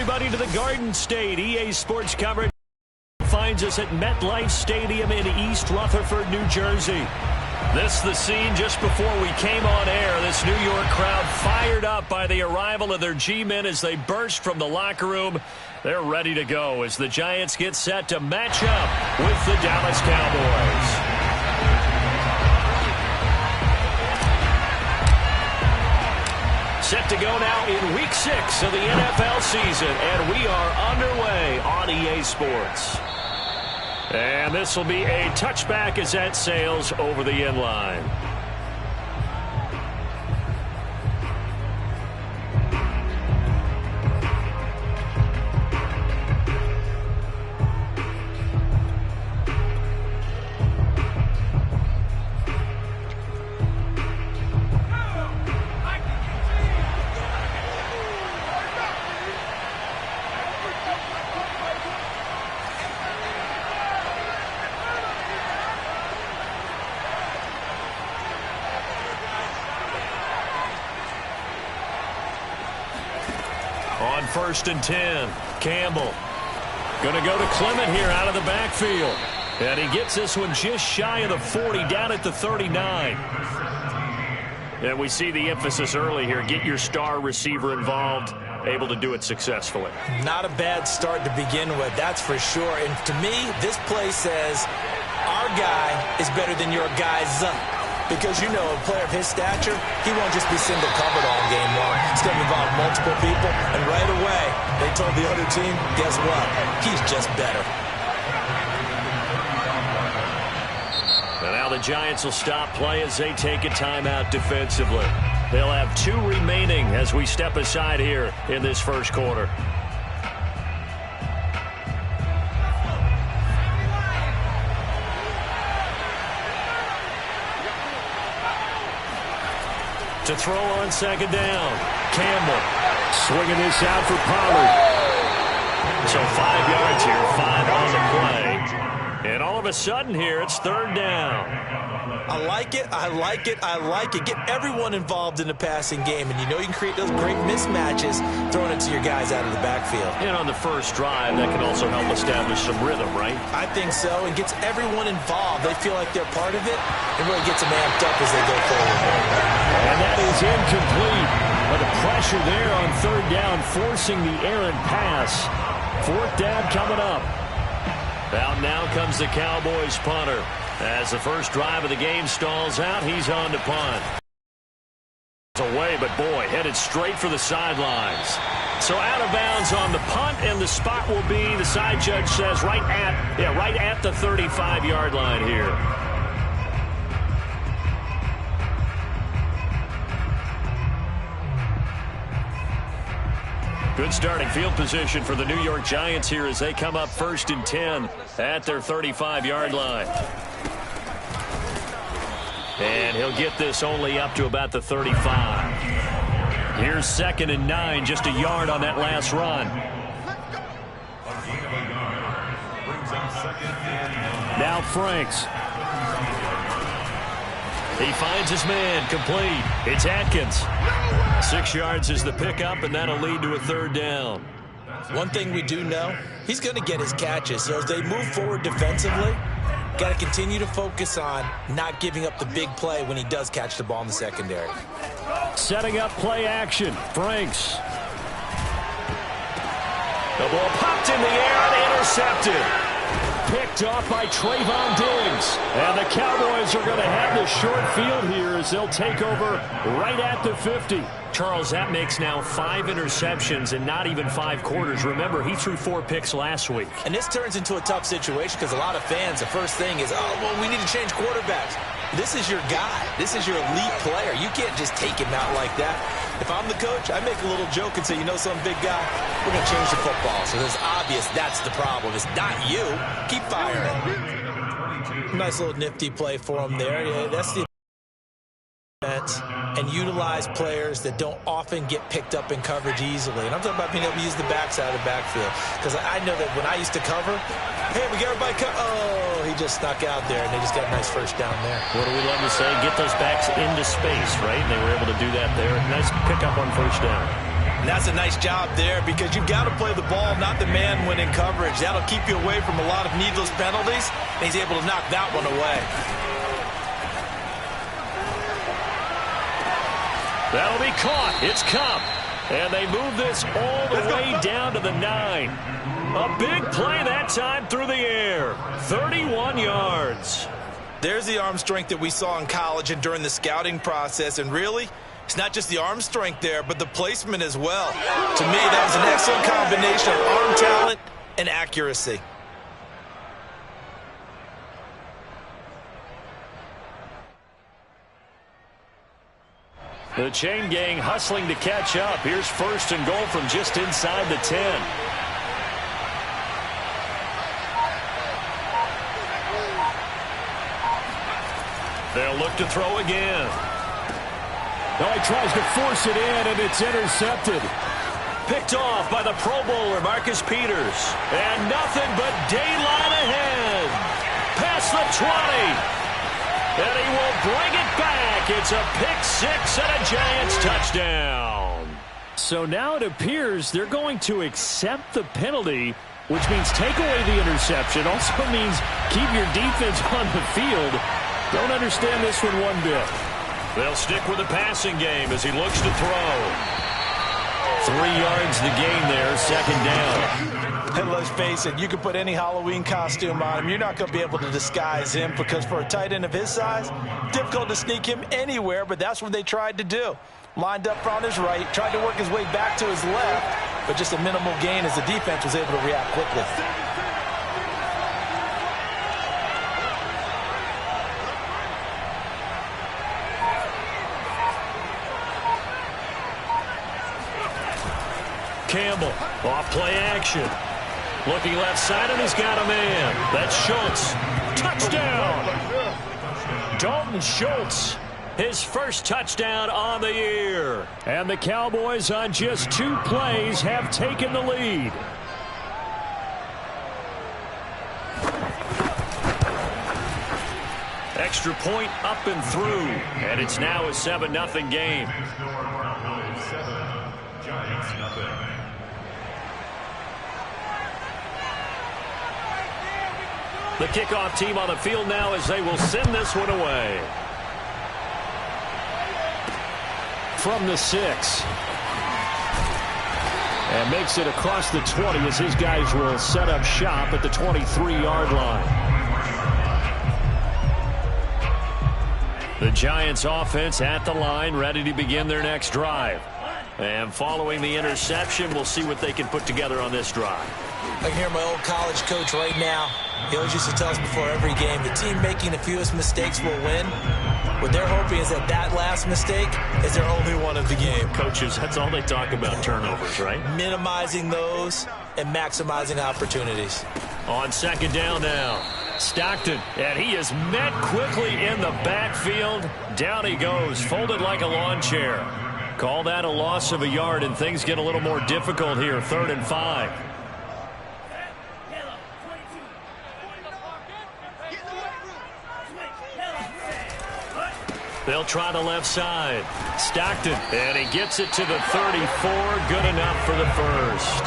everybody to the Garden State. EA Sports coverage finds us at MetLife Stadium in East Rutherford, New Jersey. This is the scene just before we came on air. This New York crowd fired up by the arrival of their G-men as they burst from the locker room. They're ready to go as the Giants get set to match up with the Dallas Cowboys. Set to go now in Week 6 of the NFL season, and we are underway on EA Sports. And this will be a touchback as that sails over the end line. On 1st and 10, Campbell. Going to go to Clement here out of the backfield. And he gets this one just shy of the 40, down at the 39. And we see the emphasis early here. Get your star receiver involved, able to do it successfully. Not a bad start to begin with, that's for sure. And to me, this play says our guy is better than your guy's. Because, you know, a player of his stature, he won't just be single covered all game long. It's going to involve multiple people. And right away, they told the other team, guess what? He's just better. And now the Giants will stop play as they take a timeout defensively. They'll have 2 remaining as we step aside here in this first quarter. To throw on 2nd down. Campbell swinging this out for Pollard. So 5 yards here, 5 on the play. And all of a sudden here, it's 3rd down. I like it, I like it, I like it. Get everyone involved in the passing game, and you know you can create those great mismatches throwing it to your guys out of the backfield. And on the first drive, that can also help establish some rhythm, right? I think so, and gets everyone involved. They feel like they're part of it, and really gets them amped up as they go forward. And that is incomplete. But the pressure there on 3rd down, forcing the errant pass. 4th down coming up. Out now comes the Cowboys punter. As the first drive of the game stalls out, he's on to punt. Away, but boy, headed straight for the sidelines. So out of bounds on the punt, and the spot will be, the side judge says, right at the 35-yard line here. Good starting field position for the New York Giants here as they come up 1st and 10 at their 35-yard line. And he'll get this only up to about the 35. Here's 2nd and 9, just a yard on that last run. Now Franks. He finds his man, complete. It's Atkins. 6 yards is the pickup, and that'll lead to a 3rd down. One thing we do know, he's going to get his catches. So as they move forward defensively, got to continue to focus on not giving up the big play when he does catch the ball in the secondary. Setting up play action. Franks. The ball popped in the air and intercepted. Picked off by Trayvon Diggs. And the Cowboys are going to have the short field here as they'll take over right at the 50. Charles, that makes now 5 interceptions in not even 5 quarters. Remember, he threw 4 picks last week. And this turns into a tough situation because a lot of fans, the first thing is, oh, well, we need to change quarterbacks. This is your guy. This is your elite player. You can't just take him out like that. If I'm the coach, I make a little joke and say, you know, some big guy, we're going to change the football. So it's obvious that's the problem. It's not you. Keep firing. Nice little nifty play for him there. Yeah, that's the and utilize players that don't often get picked up in coverage easily. And I'm talking about being able to use the backside of the backfield. Because I know that when I used to cover, hey, we got everybody oh, he just snuck out there, and they just got a nice first down there. What do we love to say? Get those backs into space, right? And they were able to do that there. Nice pickup on first down. And that's a nice job there because you've got to play the ball, not the man when in coverage. That'll keep you away from a lot of needless penalties, and he's able to knock that one away. That'll be caught. It's Cup. And they move this all the way down to the 9. A big play that time through the air. 31 yards. There's the arm strength that we saw in college and during the scouting process. And really, it's not just the arm strength there, but the placement as well. To me, that was an excellent combination of arm talent and accuracy. The chain gang hustling to catch up. Here's first and goal from just inside the 10. They'll look to throw again. No, he tries to force it in, and it's intercepted. Picked off by the Pro Bowler, Marcus Peters. And nothing but daylight ahead. Past the 20. And he will bring it back. It's a pick six and a Giants touchdown. So now it appears they're going to accept the penalty, which means take away the interception. Also means keep your defense on the field. Don't understand this one bit. They'll stick with the passing game as he looks to throw. 3 yards the gain there, second down. And let's face it, you can put any Halloween costume on him. You're not going to be able to disguise him because for a tight end of his size, difficult to sneak him anywhere, but that's what they tried to do. Lined up on his right, tried to work his way back to his left, but just a minimal gain as the defense was able to react quickly. Campbell, off play action. Looking left side, and he's got a man. That's Schultz. Touchdown! Dalton Schultz, his first touchdown on the year. And the Cowboys on just 2 plays have taken the lead. Extra point up and through. And it's now a 7-0 game. The kickoff team on the field now as they will send this one away. From the 6. And makes it across the 20 as his guys will set up shop at the 23-yard line. The Giants offense at the line, ready to begin their next drive. And following the interception, we'll see what they can put together on this drive. I can hear my old college coach right now. He always used to tell us before every game, the team making the fewest mistakes will win. What they're hoping is that that last mistake is their only one of the game. Coaches, that's all they talk about, turnovers, right? Minimizing those and maximizing opportunities. On second down now, Stockton, and he is met quickly in the backfield. Down he goes, folded like a lawn chair. Call that a loss of a yard, and things get a little more difficult here, 3rd and 5. They'll try the left side. Stockton, and he gets it to the 34. Good enough for the first.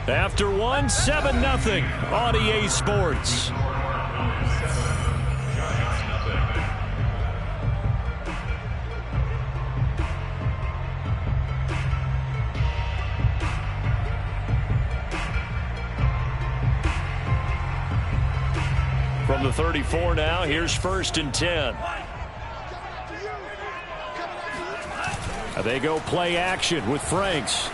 After one, 7-0 on EA Sports. From the 34 now, here's 1st and 10. They go play action with Franks.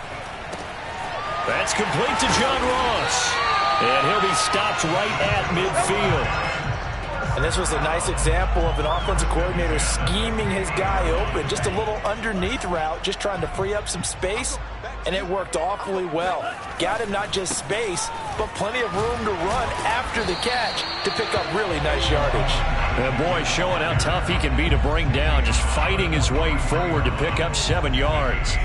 That's complete to John Ross. And he'll be stopped right at midfield. And this was a nice example of an offensive coordinator scheming his guy open. Just a little underneath route, just trying to free up some space. And it worked awfully well. Got him not just space, but plenty of room to run after the catch to pick up really nice yardage. And boy, showing how tough he can be to bring down, just fighting his way forward to pick up 7 yards.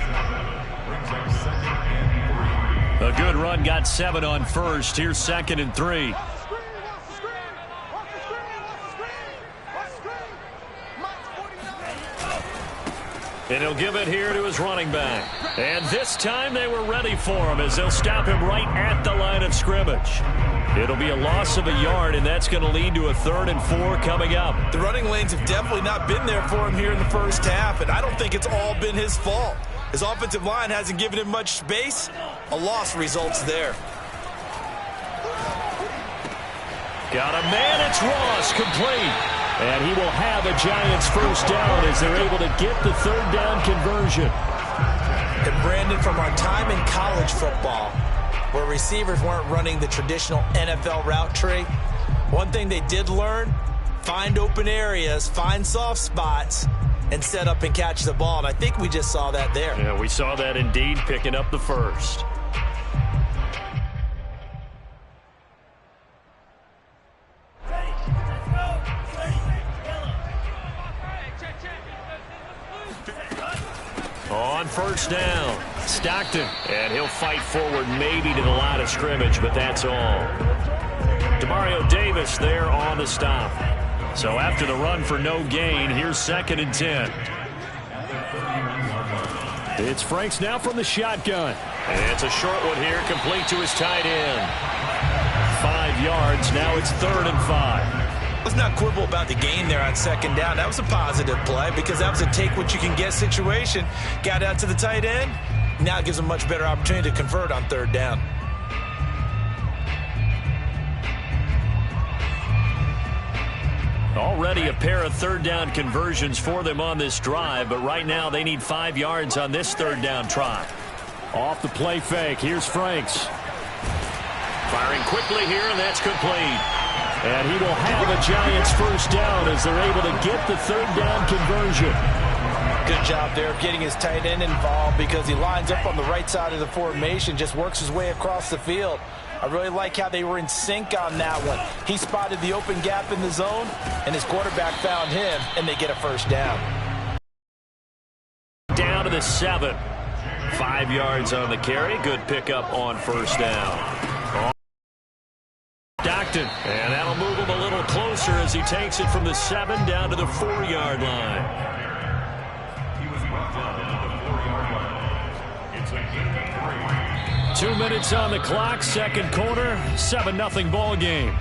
A good run, got 7 on first. Here's 2nd and 3. And he'll give it here to his running back. And this time they were ready for him as they'll stop him right at the line of scrimmage. It'll be a loss of a yard, and that's going to lead to a 3rd and 4 coming up. The running lanes have definitely not been there for him here in the first half, and I don't think it's all been his fault. His offensive line hasn't given him much space. A loss results there. Got a man, it's Ross, complete. And he will have a Giants first down as they're able to get the 3rd down conversion. And Brandon, from our time in college football, where receivers weren't running the traditional NFL route tree, one thing they did learn, find open areas, find soft spots, and set up and catch the ball. And I think we just saw that there. Yeah, we saw that indeed, picking up the first. On first down, Stockton, and he'll fight forward maybe to the line of scrimmage, but that's all. Demario Davis there on the stop. So after the run for no gain, here's 2nd and 10. It's Franks now from the shotgun. And it's a short one here, complete to his tight end. 5 yards, now it's 3rd and 5. Let's not quibble about the gain there on 2nd down. That was a positive play because that was a take-what-you-can-get situation. Got out to the tight end. Now it gives him a much better opportunity to convert on 3rd down. Already a pair of 3rd down conversions for them on this drive, but right now they need 5 yards on this 3rd down try. Off the play fake, here's Franks. Firing quickly here, and that's complete. And he will have a Giants first down as they're able to get the 3rd down conversion. Good job there of getting his tight end involved because he lines up on the right side of the formation, just works his way across the field. I really like how they were in sync on that one. He spotted the open gap in the zone, and his quarterback found him, and they get a first down. Down to the 7. 5 yards on the carry. Good pickup on first down. Stockton, and that'll move him a little closer as he takes it from the 7 down to the 4-yard line. 2 minutes on the clock, 2nd quarter, 7-0 ball game.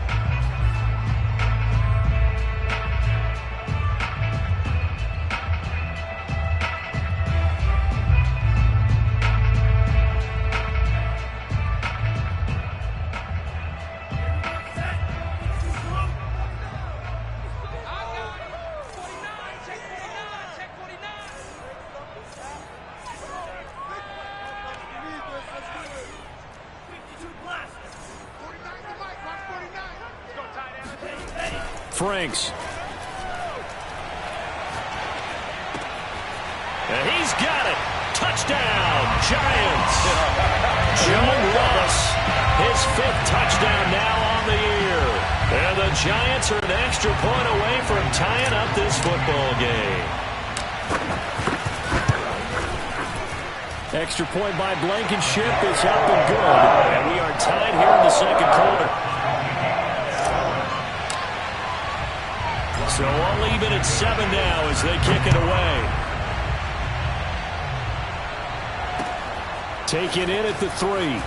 Franks. And he's got it. Touchdown, Giants. John Ross, his 5th touchdown now on the year. And the Giants are an extra point away from tying up this football game. Extra point by Blankenship is up and good. And we are tied here in the 2nd quarter. So all even at 7 now as they kick it away. Taken in at the 3.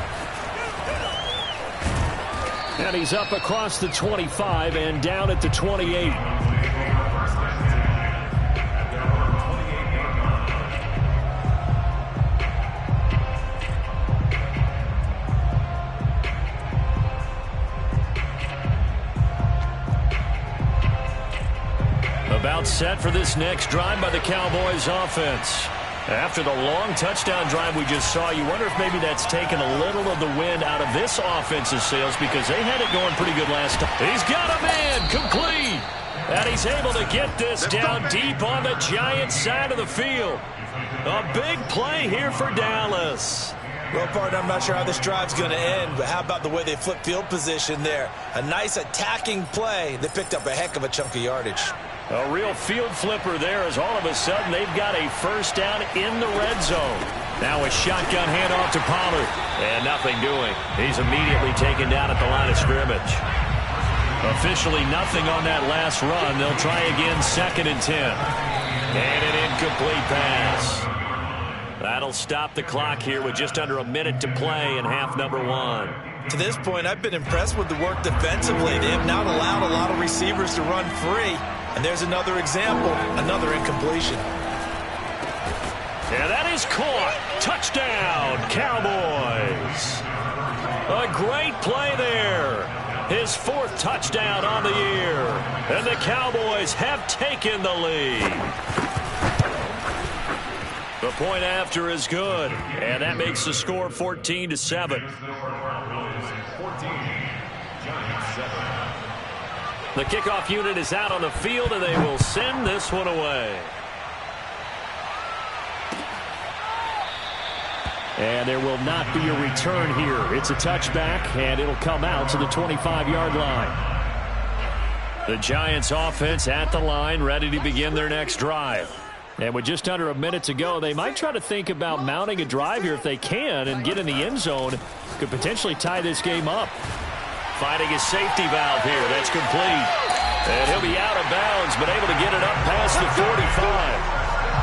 And he's up across the 25 and down at the 28. About set for this next drive by the Cowboys offense. After the long touchdown drive we just saw, you wonder if maybe that's taken a little of the wind out of this offense's sails because they had it going pretty good last time. He's got a man, complete. And he's able to get this down deep on the Giants side of the field. A big play here for Dallas. Well, partner, I'm not sure how this drive's going to end, but how about the way they flip field position there? A nice attacking play. They picked up a heck of a chunk of yardage. A real field flipper there as all of a sudden they've got a first down in the red zone. Now a shotgun handoff to Pollard. And nothing doing. He's immediately taken down at the line of scrimmage. Officially nothing on that last run. They'll try again, 2nd and 10. And an incomplete pass. That'll stop the clock here with just under a minute to play in half number 1. To this point, I've been impressed with the work defensively. They have not allowed a lot of receivers to run free. And there's another example, another incompletion. Yeah, that is caught. Touchdown, Cowboys. A great play there. His 4th touchdown on the year. And the Cowboys have taken the lead. The point after is good. And that makes the score 14-7. The kickoff unit is out on the field, and they will send this one away. And there will not be a return here. It's a touchback, and it'll come out to the 25-yard line. The Giants offense at the line, ready to begin their next drive. And with just under a minute to go, they might try to think about mounting a drive here if they can and get in the end zone. Could potentially tie this game up. Finding his safety valve here. That's complete. And he'll be out of bounds, but able to get it up past the 45.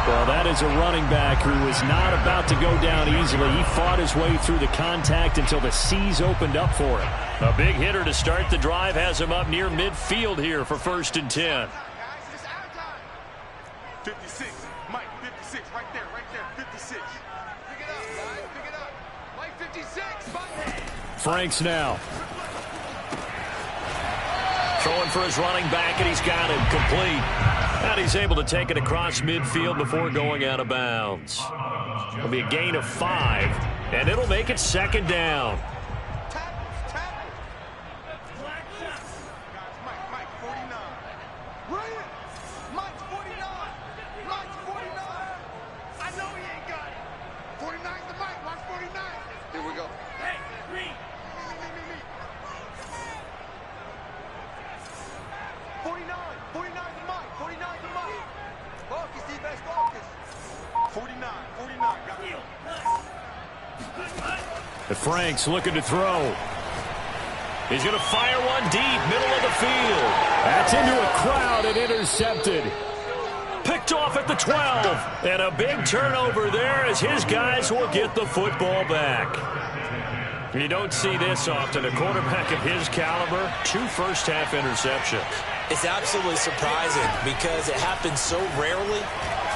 Well, that is a running back who was not about to go down easily. He fought his way through the contact until the C's opened up for him. A big hitter to start the drive has him up near midfield here for 1st and 10. 56, Mike, 56, right there, 56. Pick it up, guys, pick it up. Mike, 56, Mike. Franks now. Throwing for his running back, and he's got him complete. And he's able to take it across midfield before going out of bounds. It'll be a gain of 5, and it'll make it 2nd down. Mike, 49. Ryan, Mike's 49. Mike's 49. I know he ain't got it. 49 to Mike, Mike's 49. Here we go. Hey, Green. Me. 49 to Mike, 49 to Mike. Focus, defense, focus. 49, got it. The Franks looking to throw. He's going to fire one deep, middle of the field. That's into a crowd and intercepted. Picked off at the 12. And a big turnover there as his guys will get the football back. You don't see this often. A quarterback of his caliber, 2 first-half interceptions. It's absolutely surprising because it happens so rarely.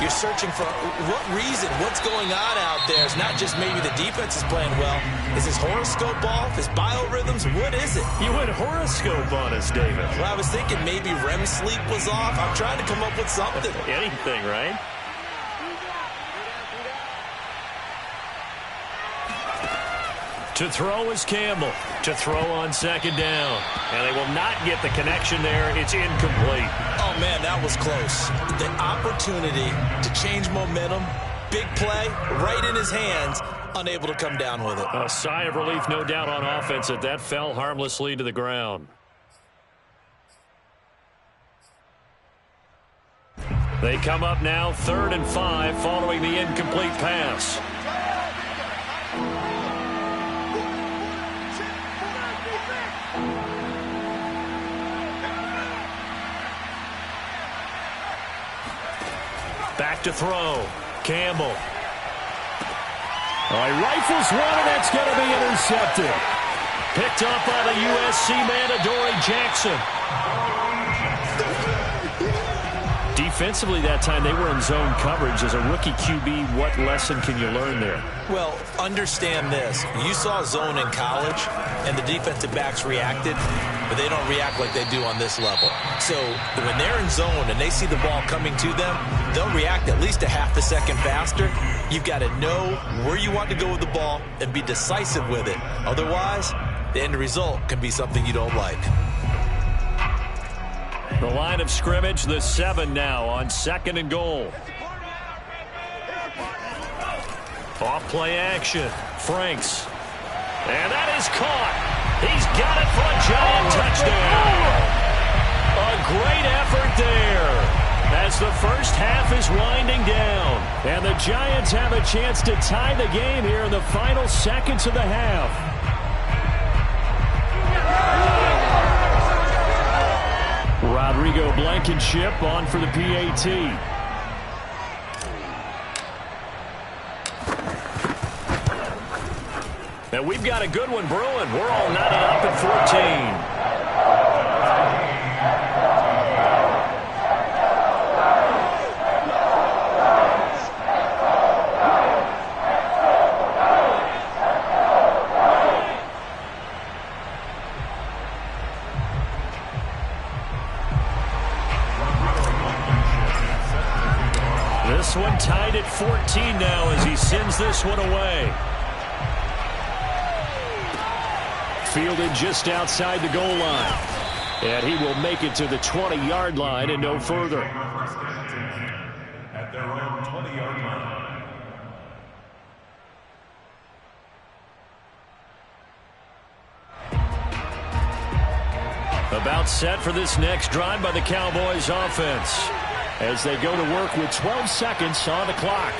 You're searching for what reason, what's going on out there. It's not just maybe the defense is playing well. Is his horoscope off? His biorhythms? What is it? You went horoscope on us, David. Well, I was thinking maybe REM sleep was off. I'm trying to come up with something. Anything, right? To throw is Campbell. To throw on 2nd down. And they will not get the connection there. It's incomplete. Oh, man, that was close. The opportunity to change momentum, big play, right in his hands, unable to come down with it. A sigh of relief, no doubt, on offense that fell harmlessly to the ground. They come up now 3rd and 5 following the incomplete pass. Back to throw. Campbell. He rifles one, and that's going to be intercepted. Picked up by the USC man, Adoree Jackson. Defensively that time, they were in zone coverage. As a rookie QB, what lesson can you learn there? Well, understand this. You saw zone in college, and the defensive backs reacted, but they don't react like they do on this level. So when they're in zone and they see the ball coming to them, they'll react at least a half a second faster. You've got to know where you want to go with the ball and be decisive with it. Otherwise, the end result can be something you don't like. The line of scrimmage, the 7 now on 2nd and goal. Off play action. Franks. And that is caught. He's got it for a giant touchdown. A great effort there as As the first half is winding down, and the Giants have a chance to tie the game here in the final seconds of the half. Rodrigo Blankenship on for the PAT. And we've got a good one brewing. We're all knotted up at 14. This one tied at 14 now as he sends this one away. Fielded just outside the goal line. And he will make it to the 20-yard line and no further. At their own 20-yard line. About set for this next drive by the Cowboys offense, as they go to work with 12 seconds on the clock.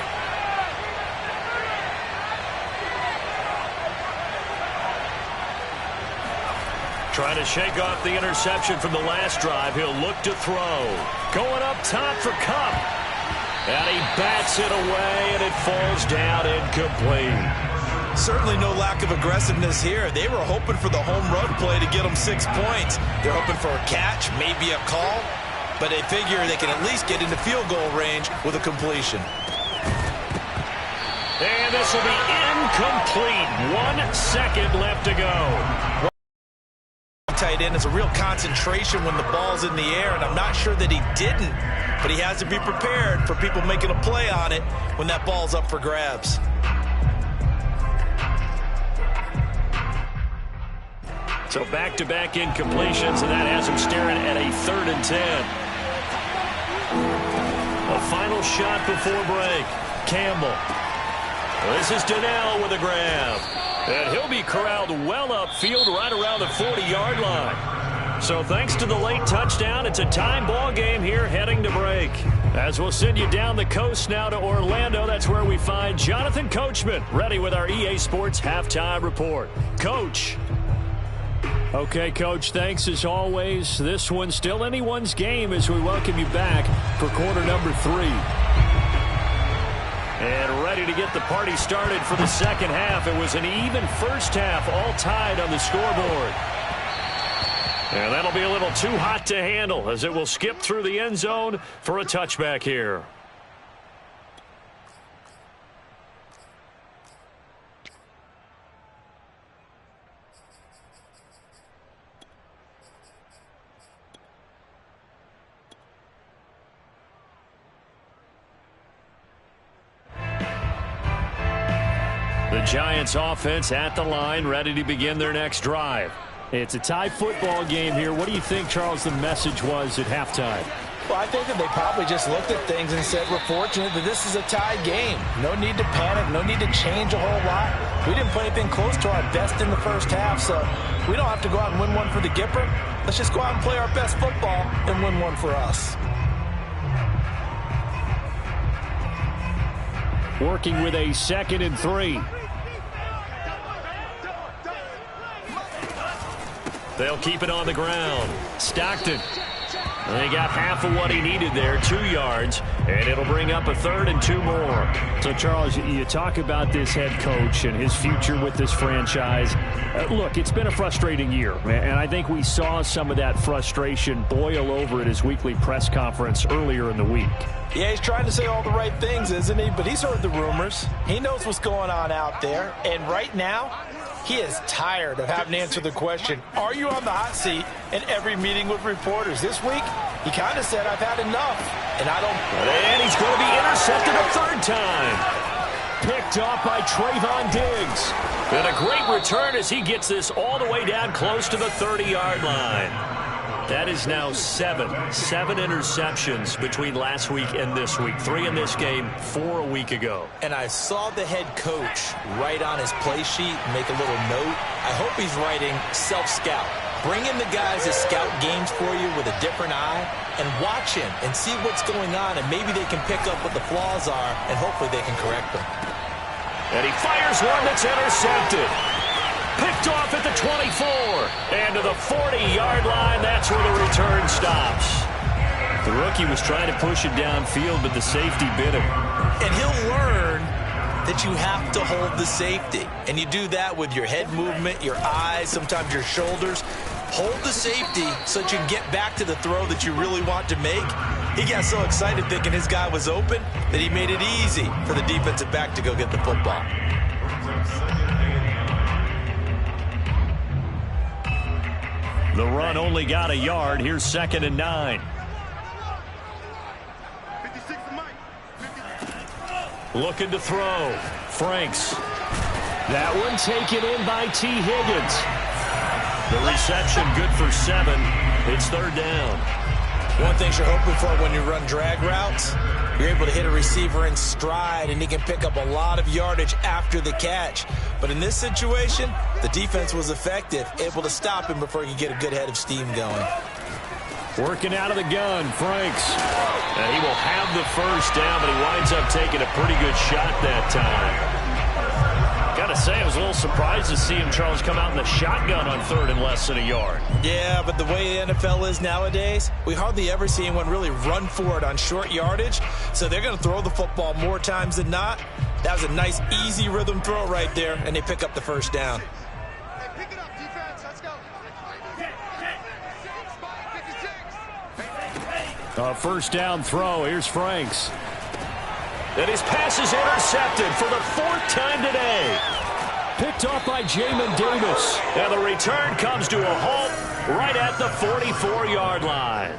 Trying to shake off the interception from the last drive. He'll look to throw. Going up top for Kupp. And he bats it away, and it falls down incomplete. Certainly no lack of aggressiveness here. They were hoping for the home run play to get them 6 points. They're hoping for a catch, maybe a call. But they figure they can at least get into field goal range with a completion. And this will be incomplete. 1 second left to go. Tight end is a real concentration when the ball's in the air, and I'm not sure that he didn't, but he has to be prepared for people making a play on it when that ball's up for grabs. So back-to-back incompletions, and that has him staring at a 3rd and 10. A final shot before break. Campbell. This is Donnell with a grab. And he'll be corralled well upfield right around the 40-yard line. So thanks to the late touchdown, it's a time ball game here heading to break. As we'll send you down the coast now to Orlando, that's where we find Jonathan Coachman ready with our EA Sports Halftime Report. Coach. Okay, Coach, thanks as always. This one's still anyone's game as we welcome you back for quarter number 3. And ready to get the party started for the second half. It was an even first half, all tied on the scoreboard. And that'll be a little too hot to handle as it will skip through the end zone for a touchback here. The Giants offense at the line, ready to begin their next drive. It's a tie football game here. What do you think, Charles, the message was at halftime? Well, I think that they probably just looked at things and said, we're fortunate that this is a tie game. No need to panic, no need to change a whole lot. We didn't play anything close to our best in the first half, so we don't have to go out and win one for the Gipper. Let's just go out and play our best football and win one for us. Working with a 2nd and 3. They'll keep it on the ground. Stockton. They got half of what he needed there, 2 yards, and it'll bring up a 3rd and 2 more. So, Charles, you talk about this head coach and his future with this franchise. Look, it's been a frustrating year, and I think we saw some of that frustration boil over at his weekly press conference earlier in the week. Yeah, he's trying to say all the right things, isn't he? But he's heard the rumors. He knows what's going on out there, and right now, he is tired of having to answer the question, are you on the hot seat in every meeting with reporters? This week, he kind of said, I've had enough, and I don't... And he's going to be intercepted a 3rd time. Picked off by Trayvon Diggs. And a great return as he gets this all the way down close to the 30-yard line. That is now 7 interceptions between last week and this week. 3 in this game, 4 a week ago. And I saw the head coach write on his play sheet, make a little note. I hope he's writing self-scout. Bring in the guys that scout games for you with a different eye and watch him and see what's going on, and maybe they can pick up what the flaws are, and hopefully they can correct them. And he fires one that's intercepted. Picked off at the 24. And to the 40-yard line, that's where the return stops. The rookie was trying to push it downfield, but the safety bit him. And he'll learn that you have to hold the safety. And you do that with your head movement, your eyes, sometimes your shoulders. Hold the safety so that you can get back to the throw that you really want to make. He got so excited thinking his guy was open that he made it easy for the defensive back to go get the football. The run only got a yard. Here's 2nd and 9. Looking to throw. Franks. That one taken in by T. Higgins. The reception good for 7. It's 3rd down. One thing you're hoping for when you run drag routes, you're able to hit a receiver in stride, and he can pick up a lot of yardage after the catch. But in this situation, the defense was effective, able to stop him before he could get a good head of steam going. Working out of the gun, Franks. And he will have the 1st down, but he winds up taking a pretty good shot that time. Gotta say, I was a little surprised to see him, Charles, come out in the shotgun on 3rd and less than a yard. Yeah, but the way the NFL is nowadays, we hardly ever see anyone really run for it on short yardage. So they're going to throw the football more times than not. That was a nice, easy rhythm throw right there, and they pick up the 1st down. Hey, pick it up, defense. Let's go. A 1st down throw. Here's Franks. And his pass is intercepted for the 4th time today. Picked off by Jamin Davis. And the return comes to a halt right at the 44-yard line.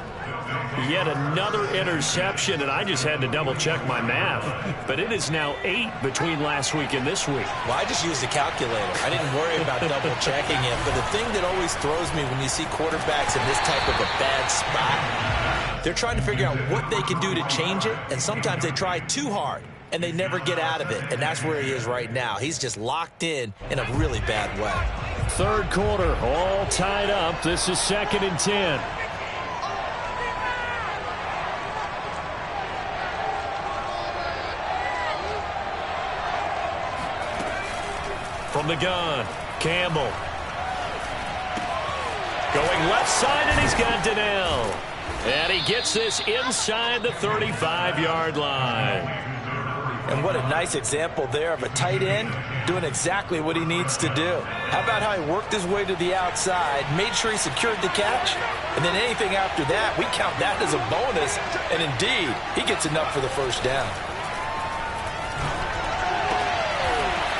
Yet another interception, and I just had to double-check my math. But it is now 8 between last week and this week. Well, I just used a calculator. I didn't worry about double-checking it. But the thing that always throws me when you see quarterbacks in this type of a bad spot, they're trying to figure out what they can do to change it, and sometimes they try too hard, and they never get out of it, and that's where he is right now. He's just locked in a really bad way. 3rd quarter, all tied up. This is 2nd and 10. From the gun, Campbell. Going left side, and he's got Donnell. And he gets this inside the 35-yard line. And what a nice example there of a tight end doing exactly what he needs to do. How about how he worked his way to the outside, made sure he secured the catch, and then anything after that, we count that as a bonus. And indeed, he gets enough for the 1st down.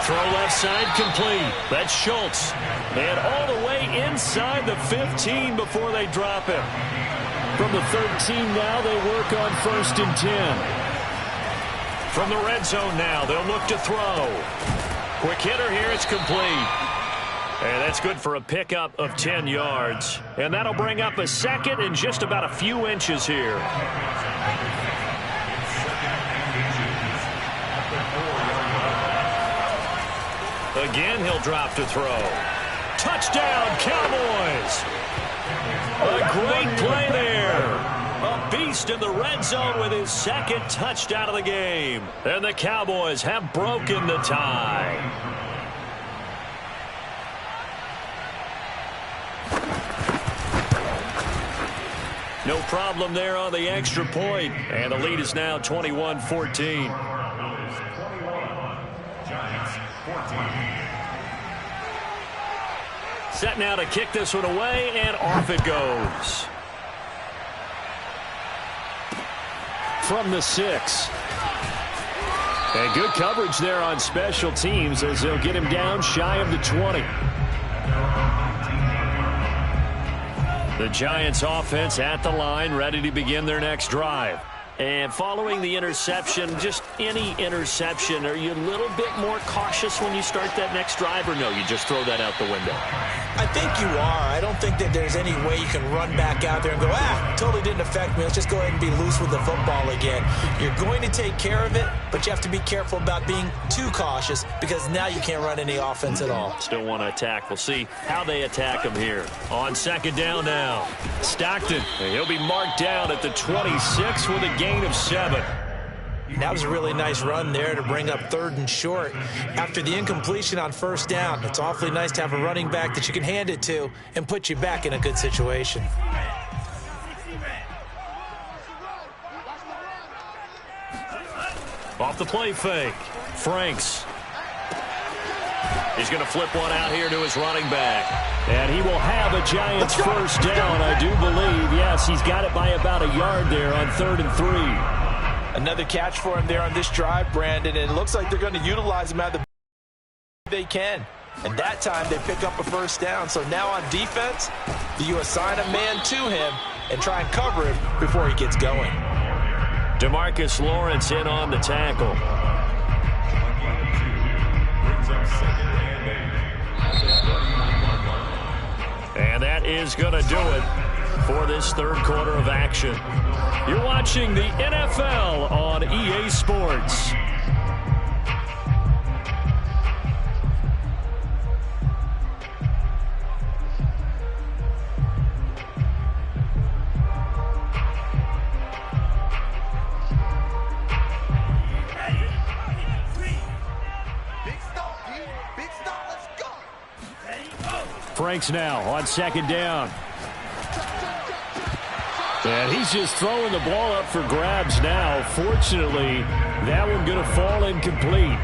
Throw left side complete. That's Schultz. And all the way inside the 15 before they drop him. From the 13 now, they work on 1st and 10. From the red zone now, they'll look to throw. Quick hitter here, it's complete. And that's good for a pickup of 10 yards. And that'll bring up a 2nd and just about a few inches here. Again, he'll drop to throw. Touchdown, Cowboys! A great play there. A beast in the red zone with his 2nd touchdown of the game. And the Cowboys have broken the tie. No problem there on the extra point. And the lead is now 21-14. Set now to kick this one away, and off it goes. From the 6. And good coverage there on special teams as they'll get him down shy of the 20. The Giants offense at the line, ready to begin their next drive. And following the interception, just any interception, are you a little bit more cautious when you start that next drive, or no, you just throw that out the window? I think you are. I don't think that there's any way you can run back out there and go, totally didn't affect me. Let's just go ahead and be loose with the football again. You're going to take care of it, but you have to be careful about being too cautious because now you can't run any offense at all. Still want to attack. We'll see how they attack him here. On second down now, Stockton. He'll be marked down at the 26 with a gain of 7. That was a really nice run there to bring up 3rd and short. After the incompletion on first down, it's awfully nice to have a running back that you can hand it to and put you back in a good situation. Off the play fake, Franks. He's going to flip one out here to his running back. And he will have a Giants first down, I do believe. Yes, he's got it by about a yard there on 3rd and 3. Another catch for him there on this drive, Brandon, and it looks like they're going to utilize him at the they can. And that time they pick up a first down. So now on defense, you assign a man to him and try and cover him before he gets going. DeMarcus Lawrence in on the tackle. And that is going to do it for this 3rd quarter of action. You're watching the NFL on EA Sports. Franks now on second down. And he's just throwing the ball up for grabs now. Fortunately, that one going to fall incomplete.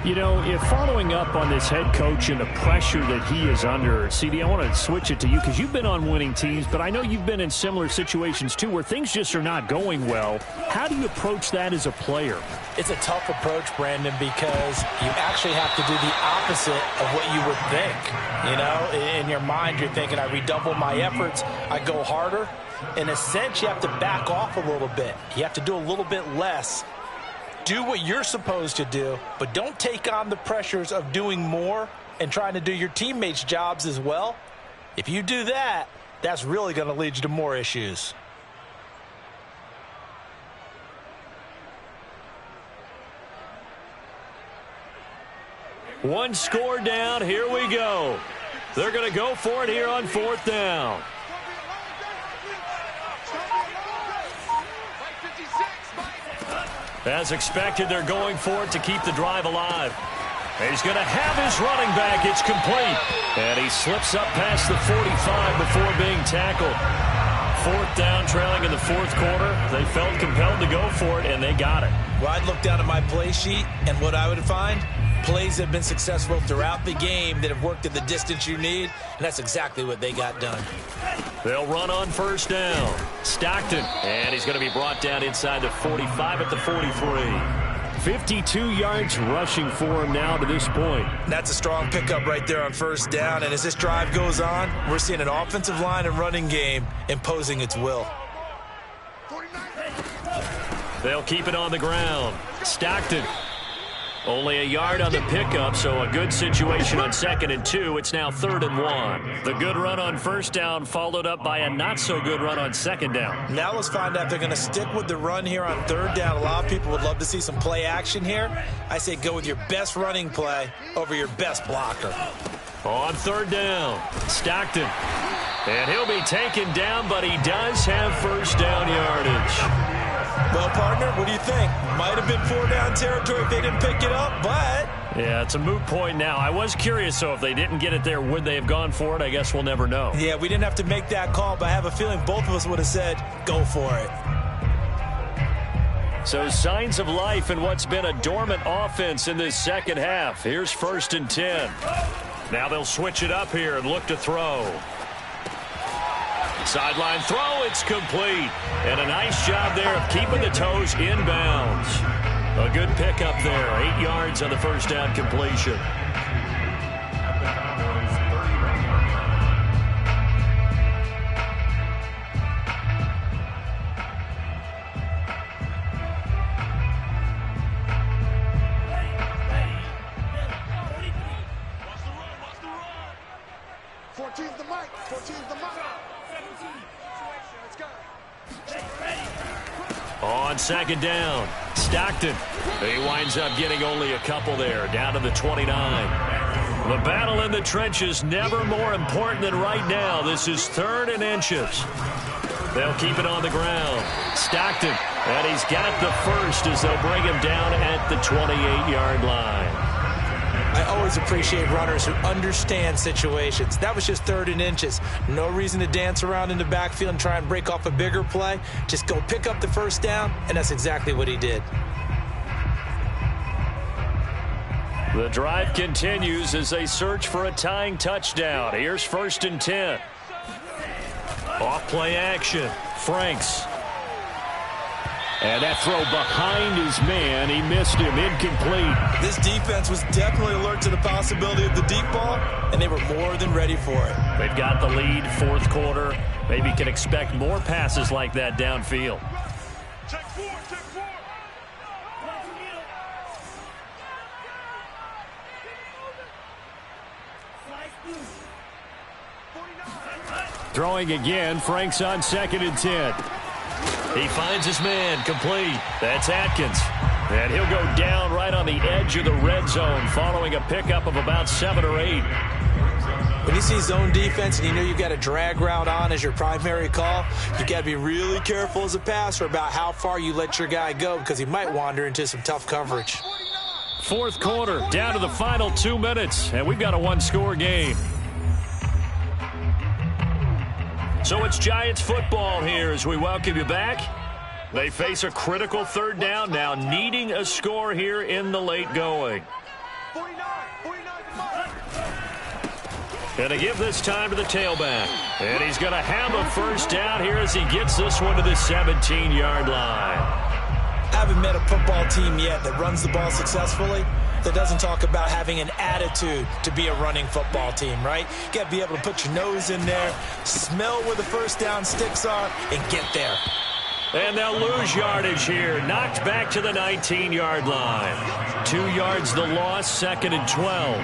You know, if following up on this head coach and the pressure that he is under, CD, I want to switch it to you because you've been on winning teams, but I know you've been in similar situations too where things just are not going well. How do you approach that as a player? It's a tough approach, Brandon, because you actually have to do the opposite of what you would think. You know, in your mind, you're thinking, I redouble my efforts, I go harder. In a sense, you have to back off a little bit. You have to do a little bit less. Do what you're supposed to do, but don't take on the pressures of doing more and trying to do your teammates' jobs as well. If you do that, that's really going to lead you to more issues. One score down. Here we go. They're going to go for it here on 4th down. As expected, they're going for it to keep the drive alive. And he's going to have his running back. It's complete. And he slips up past the 45 before being tackled. 4th down, trailing in the 4th quarter. They felt compelled to go for it, and they got it. Well, I'd look down at my play sheet, and what I would find, plays have been successful throughout the game that have worked at the distance you need, and that's exactly what they got done. They'll run on first down. Stockton, and he's going to be brought down inside the 45 at the 43. 52 yards rushing for him now to this point. That's a strong pickup right there on first down, and as this drive goes on, we're seeing an offensive line and running game imposing its will. They'll keep it on the ground. Stockton. Only a yard on the pickup, so a good situation on 2nd and 2. It's now 3rd and 1. The good run on first down followed up by a not-so-good run on 2nd down. Now let's find out if they're going to stick with the run here on 3rd down. A lot of people would love to see some play action here. I say go with your best running play over your best blocker. On 3rd down, Stockton. And he'll be taken down, but he does have first down yardage. Well, partner, what do you think? Might have been 4-down territory if they didn't pick it up, but... Yeah, it's a moot point now. I was curious, so if they didn't get it there, would they have gone for it? I guess we'll never know. Yeah, we didn't have to make that call, but I have a feeling both of us would have said, go for it. So signs of life in what's been a dormant offense in this second half. Here's 1st and 10. Now they'll switch it up here and look to throw. Sideline throw, it's complete. And a nice job there of keeping the toes inbounds. A good pickup there, 8 yards on the first down completion. On second down, Stockton. He winds up getting only a couple there, down to the 29. The battle in the trenches never more important than right now. This is 3rd and inches. They'll keep it on the ground. Stockton, and he's got the first as they'll bring him down at the 28-yard line. I always appreciate runners who understand situations. That was just 3rd and inches. No reason to dance around in the backfield and try and break off a bigger play. Just go pick up the first down, and that's exactly what he did. The drive continues as they search for a tying touchdown. Here's 1st and 10. Off play action. Franks. And that throw behind his man. He missed him. Incomplete. This defense was definitely alert to the possibility of the deep ball, and they were more than ready for it. They've got the lead, 4th quarter. Maybe can expect more passes like that downfield. Check 4, check 4. Throwing again, Franks on 2nd and 10. He finds his man, complete. That's Atkins. And he'll go down right on the edge of the red zone following a pickup of about 7 or 8. When you see zone defense and you know you've got a drag route on as your primary call, you got to be really careful as a passer about how far you let your guy go because he might wander into some tough coverage. 4th quarter, down to the final 2 minutes, and we've got a 1-score game. So it's Giants football here as we welcome you back. They face a critical 3rd down now, needing a score here in the late going. 49, Going to give this time to the tailback. And he's going to have a first down here as he gets this one to the 17-yard line. I haven't met a football team yet that runs the ball successfully that doesn't talk about having an attitude to be a running football team, right? You got to be able to put your nose in there, smell where the first down sticks are, and get there. And they'll lose yardage here. Knocked back to the 19-yard line. 2 yards the loss, 2nd and 12.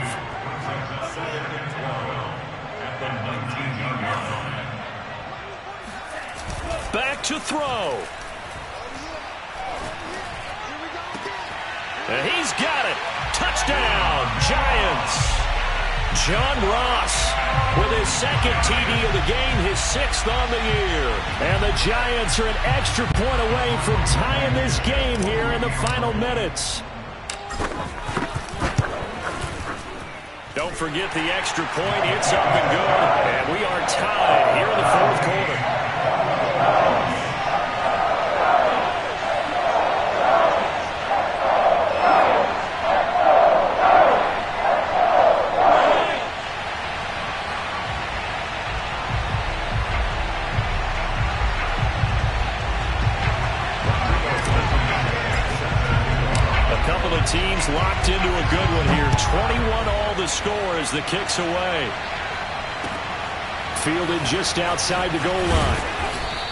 Back to throw. And he's got it. Touchdown, Giants. John Ross with his 2nd TD of the game, his 6th on the year. And the Giants are an extra point away from tying this game here in the final minutes. Don't forget the extra point. It's up and good. And we are tied here in the 4th quarter. Teams locked into a good one here. 21 all the score as the kick's away. Fielded just outside the goal line.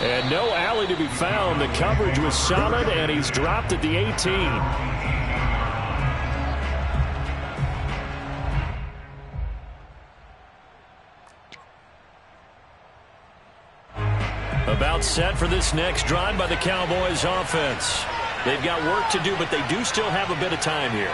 And no alley to be found. The coverage was solid, and he's dropped at the 18. About set for this next drive by the Cowboys offense. They've got work to do, but they do still have a bit of time here.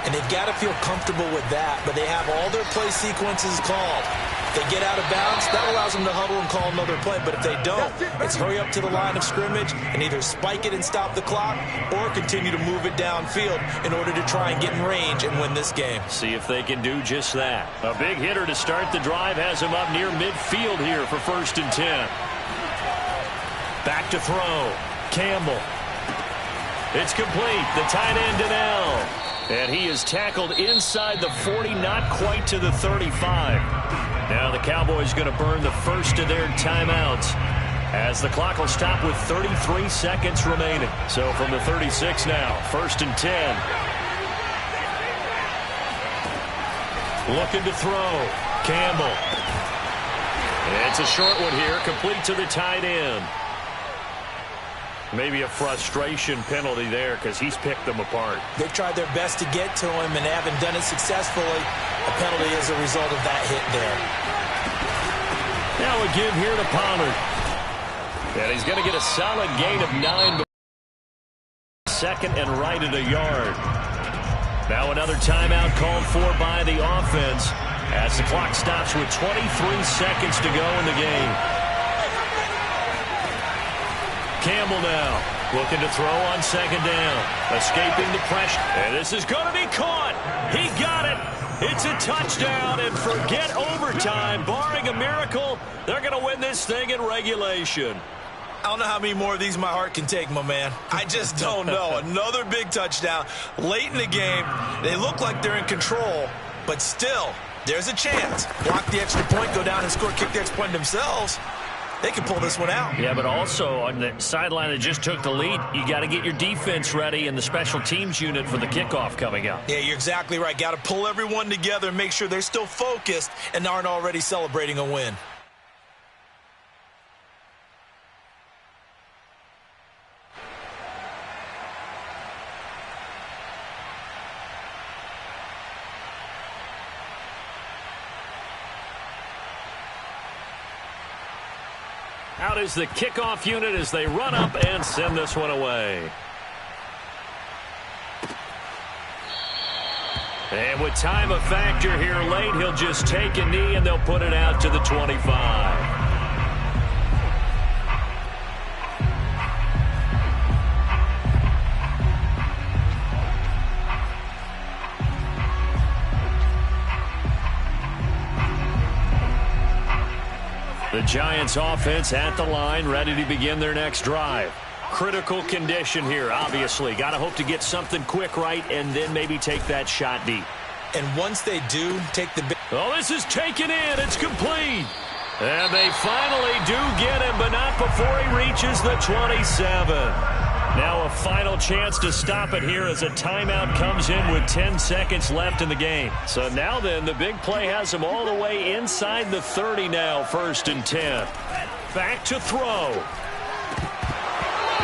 And they've got to feel comfortable with that, but they have all their play sequences called. If they get out of bounds, that allows them to huddle and call another play. But if they don't, it's hurry up to the line of scrimmage and either spike it and stop the clock or continue to move it downfield in order to try and get in range and win this game. See if they can do just that. A big hitter to start the drive has him up near midfield here for 1st and 10. Back to throw. Campbell. It's complete. The tight end Donnell. And he is tackled inside the 40, not quite to the 35. Now the Cowboys going to burn the first of their timeouts as the clock will stop with 33 seconds remaining. So from the 36 now, 1st and 10. Looking to throw. Campbell. It's a short one here, complete to the tight end. Maybe a frustration penalty there because he's picked them apart. They've tried their best to get to him and haven't done it successfully. A penalty as a result of that hit there. Now a give here to Pollard. And he's going to get a solid gain of 9. second and right at a yard. Now another timeout called for by the offense as the clock stops with 23 seconds to go in the game. Campbell now looking to throw on second down. Escaping the pressure. And this is going to be caught. He got it. It's a touchdown. And forget overtime. Barring a miracle, they're going to win this thing in regulation. I don't know how many more of these my heart can take, my man. I just don't know. Another big touchdown late in the game. They look like they're in control, but still, there's a chance. Block the extra point, go down and score, kick the extra point themselves. They can pull this one out. Yeah, but also on the sideline that just took the lead, you got to get your defense ready and the special teams unit for the kickoff coming up. Yeah, you're exactly right. Got to pull everyone together and make sure they're still focused and aren't already celebrating a win. Out is the kickoff unit as they run up and send this one away. And with time a factor here late, he'll just take a knee and they'll put it out to the 25. The Giants offense at the line, ready to begin their next drive. Critical condition here, obviously. Got to hope to get something quick right and then maybe take that shot deep. And once they do, take the big... Oh, this is taken in. It's complete. And they finally do get him, but not before he reaches the 27. Now a final chance to stop it here as a timeout comes in with 10 seconds left in the game. So now then, the big play has him all the way inside the 30 now, 1st and 10. Back to throw.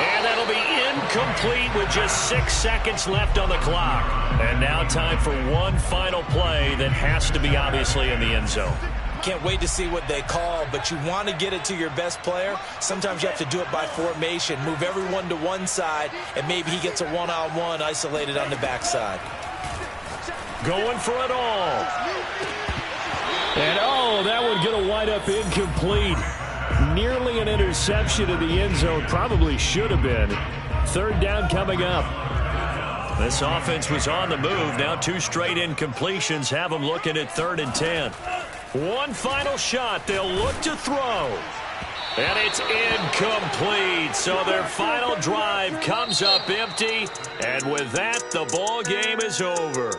And that'll be incomplete with just 6 seconds left on the clock. And now time for one final play that has to be obviously in the end zone. Can't wait to see what they call, but you want to get it to your best player. Sometimes you have to do it by formation. Move everyone to one side, and maybe he gets a one-on-one isolated on the backside. Going for it all. And, oh, that one going to wind up incomplete. Nearly an interception in the end zone. Probably should have been. 3rd down coming up. This offense was on the move. Now 2 straight incompletions have them looking at 3rd and 10. One final shot. They'll look to throw. And it's incomplete. So their final drive comes up empty. And with that, the ball game is over.